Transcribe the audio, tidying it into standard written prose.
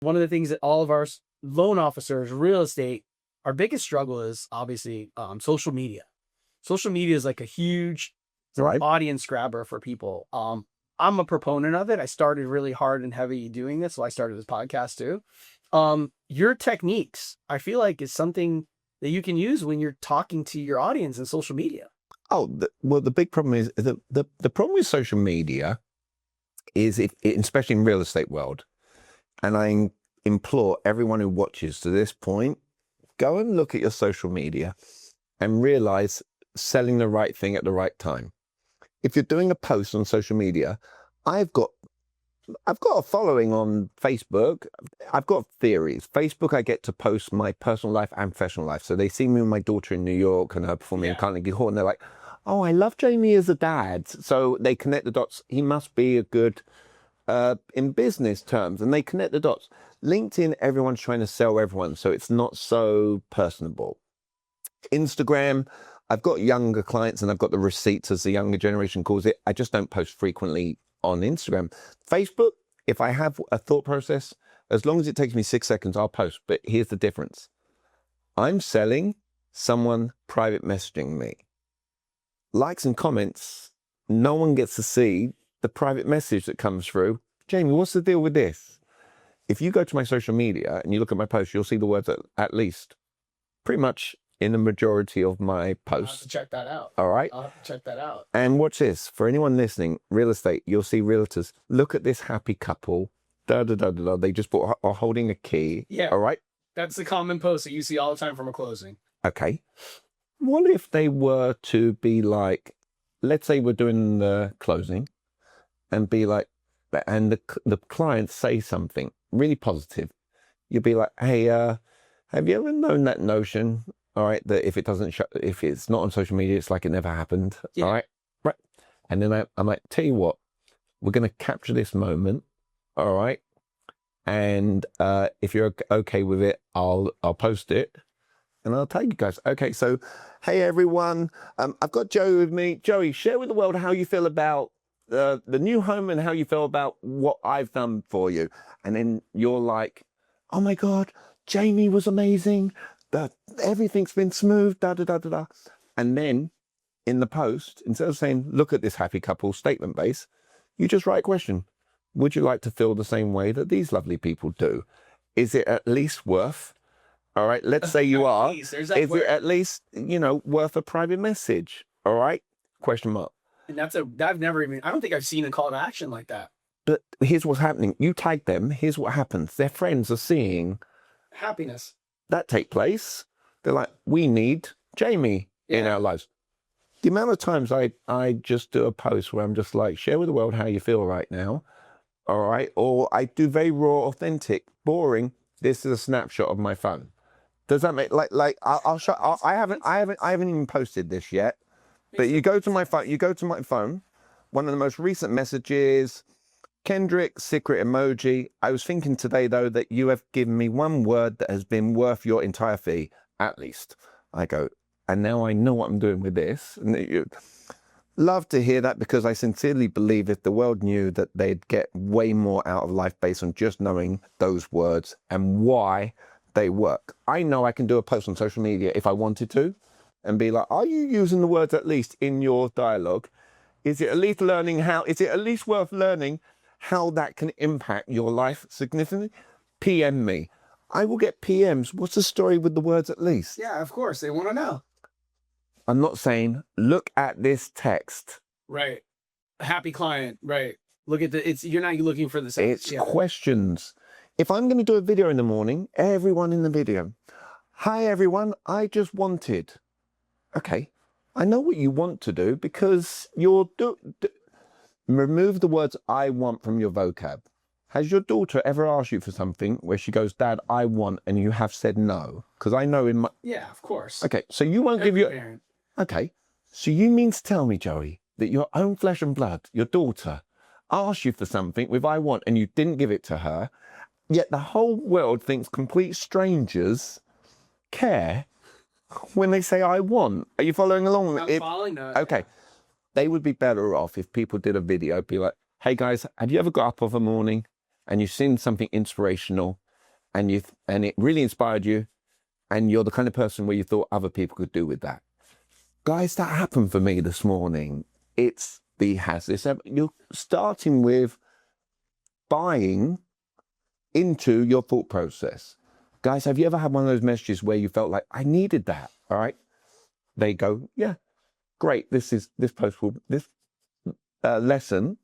One of the things that all of our loan officers, real estate, our biggest struggle is obviously social media. Social media is like a huge Right. audience grabber for people. I'm a proponent of it. I started really hard and heavy doing this, so I started this podcast too. Your techniques, I feel like, is something that you can use when you're talking to your audience in social media. Oh, well, the big problem is the problem with social media is, especially in real estate world, and I implore everyone who watches to this point, go and look at your social media and realize selling the right thing at the right time. If you're doing a post on social media, I've got a following on Facebook. I've got theories. Facebook, I get to post my personal life and professional life. So they see me with my daughter in New York and her performing in Carnegie Hall, and they're like, oh, I love Jamie as a dad. So they connect the dots. He must be a good, in business terms, and they connect the dots. LinkedIn, everyone's trying to sell everyone, so it's not so personable. Instagram, I've got younger clients and I've got the receipts, as the younger generation calls it. I just don't post frequently on Instagram. Facebook, if I have a thought process, as long as it takes me 6 seconds, I'll post. But here's the difference. I'm selling someone private messaging me. Likes and comments, no one gets to see the private message that comes through. Jamie, what's the deal with this? If you go to my social media and you look at my posts, you'll see the words at least pretty much in the majority of my posts. I'll have to check that out. All right. I'll have to check that out. And watch this. For anyone listening, real estate, you'll see realtors. Look at this happy couple. Da, da, da, da, da. They just are holding a key. Yeah. All right. That's the common post that you see all the time from a closing. Okay. What if they were to be like, let's say we're doing the closing and be like, and the client say something really positive. You'd be like, hey, have you ever known that notion? All right, that if it doesn't if it's not on social media, it's like it never happened. Yeah. All right. Right. And then I'm like, tell you what, we're going to capture this moment. All right. And if you're okay with it, I'll post it and I'll tell you guys. Okay, so hey everyone, I've got Joey with me. Joey, share with the world how you feel about the new home and how you feel about what I've done for you. And then you're like, oh my God, Jamie was amazing. Everything's been smooth, da da da da da. And then in the post, instead of saying, look at this happy couple statement base, you just write a question. Would you like to feel the same way that these lovely people do? Is it at least worth, all right, let's say you are, is it at least, worth a private message? All right, question mark. And I've never even, I don't think I've seen a call to action like that. But here's what's happening. You tag them, here's what happens. Their friends are seeing happiness that take place. They're like, we need Jamie in our lives. The amount of times I just do a post where I'm just like, share with the world how you feel right now. All right. Or I do very raw, authentic, boring. This is a snapshot of my phone. Does that make I'll show, I haven't even posted this yet, but you go to my phone, one of the most recent messages, Kendrick, secret emoji. I was thinking today, though, that you have given me one word that has been worth your entire fee, at least. I go, and now I know what I'm doing with this. And you love to hear that, because I sincerely believe if the world knew that they'd get way more out of life based on just knowing those words and why they work. I know I can do a post on social media if I wanted to and be like, are you using the words at least in your dialogue? Is it at least worth learning how that can impact your life significantly? PM me. I will get PMs. What's the story with the words at least? Yeah, of course. They want to know. I'm not saying, look at this text. Right. Happy client. Right. Look at you're not looking for the same. It's questions. If I'm going to do a video in the morning, everyone in the video, hi everyone, I just wanted. Okay. I know what you want to do, because remove the words I want from your vocab. Has your daughter ever asked you for something where she goes, Dad, I want, and you have said no? Because I know in my... Yeah, of course. Okay, so you won't give your... Okay, so you mean to tell me, Joey, that your own flesh and blood, your daughter, asked you for something with I want and you didn't give it to her, yet the whole world thinks complete strangers care when they say I want? Are you following along? I'm following that. Okay. They would be better off if people did a video, be like, hey guys, have you ever got up of a morning and you've seen something inspirational and it really inspired you, and you're the kind of person where you thought other people could do with that. Guys, that happened for me this morning. It's the has this ever, you're starting with buying into your thought process. Guys, have you ever had one of those messages where you felt like, I needed that? All right. They go, yeah, great. This lesson